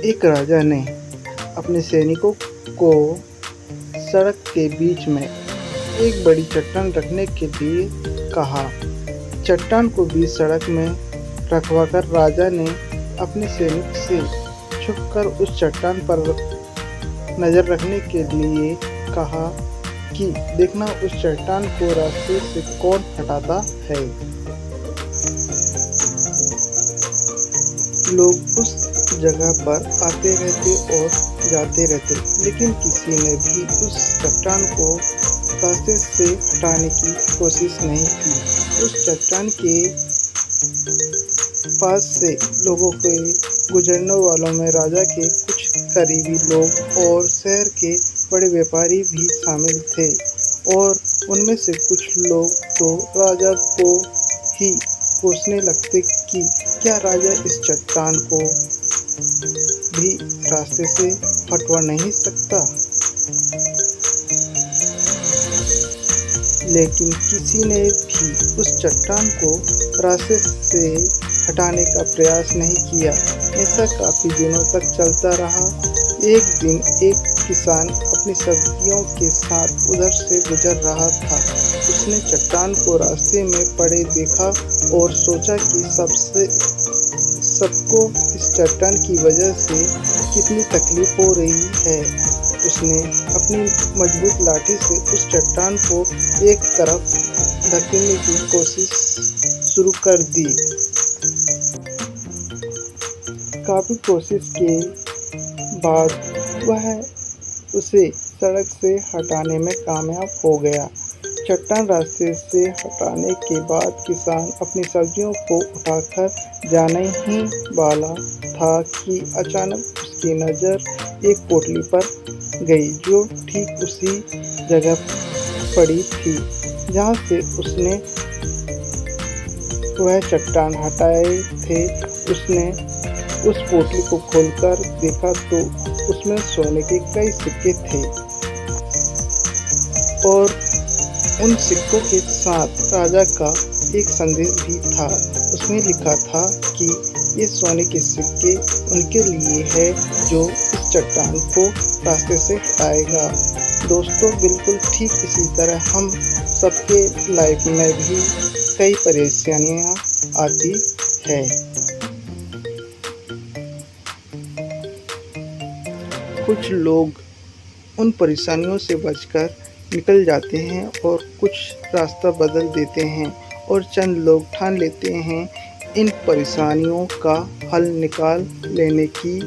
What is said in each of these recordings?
एक राजा ने अपने सैनिकों को सड़क के बीच में एक बड़ी चट्टान रखने के लिए कहा। चट्टान को बीच सड़क में रखवाकर राजा ने अपने सैनिक से छुपकर उस चट्टान पर नज़र रखने के लिए कहा कि देखना उस चट्टान को रास्ते से कौन हटाता है। लोग उस जगह पर आते रहते और जाते रहते, लेकिन किसी ने भी उस चट्टान को रास्ते से हटाने की कोशिश नहीं की। उस चट्टान के पास से लोगों के गुजरने वालों में राजा के कुछ करीबी लोग और शहर के बड़े व्यापारी भी शामिल थे, और उनमें से कुछ लोग तो राजा को ही पूछने लगते कि क्या राजा इस चट्टान को भी रास्ते से हटवा नहीं सकता। लेकिन किसी ने भी उस चट्टान को रास्ते से हटाने का प्रयास नहीं किया। ऐसा काफ़ी दिनों तक चलता रहा। एक दिन एक किसान अपनी सब्जियों के साथ उधर से गुजर रहा था। उसने चट्टान को रास्ते में पड़े देखा और सोचा कि सबको इस चट्टान की वजह से कितनी तकलीफ हो रही है। उसने अपनी मजबूत लाठी से उस चट्टान को एक तरफ धकेलने की कोशिश शुरू कर दी। काफ़ी कोशिश के बाद वह उसे सड़क से हटाने में कामयाब हो गया। चट्टान रास्ते से हटाने के बाद किसान अपनी सब्जियों को उठाकर जाने ही वाला था कि अचानक उसकी नज़र एक पोटली पर गई, जो ठीक उसी जगह पड़ी थी जहाँ से उसने वह चट्टान हटाए थे। उसने उस पोटली को खोलकर देखा तो उसमें सोने के कई सिक्के थे, और उन सिक्कों के साथ राजा का एक संदेश भी था। उसमें लिखा था कि ये सोने के सिक्के उनके लिए है जो इस चट्टान को रास्ते से हटाएगा। दोस्तों, बिल्कुल ठीक इसी तरह हम सबके लाइफ में भी कई परेशानियाँ आती है। कुछ लोग उन परेशानियों से बचकर निकल जाते हैं और कुछ रास्ता बदल देते हैं, और चंद लोग ठान लेते हैं इन परेशानियों का हल निकाल लेने की,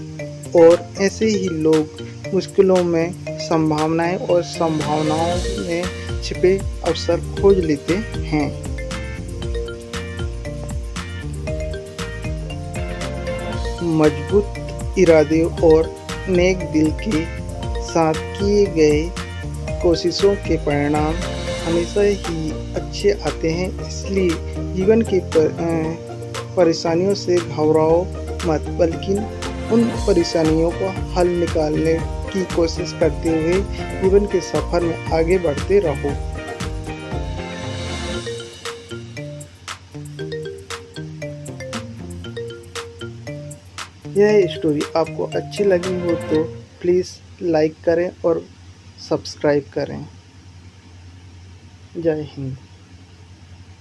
और ऐसे ही लोग मुश्किलों में संभावनाएं और संभावनाओं में छिपे अवसर खोज लेते हैं। मजबूत इरादे और नेक दिल के साथ किए गए कोशिशों के परिणाम हमेशा ही अच्छे आते हैं। इसलिए जीवन की परेशानियों से घबराओ मत, बल्कि उन परेशानियों को हल निकालने की कोशिश करते हुए जीवन के सफ़र में आगे बढ़ते रहो। यह स्टोरी आपको अच्छी लगी हो तो प्लीज़ लाइक करें और सब्सक्राइब करें। जय हिंद।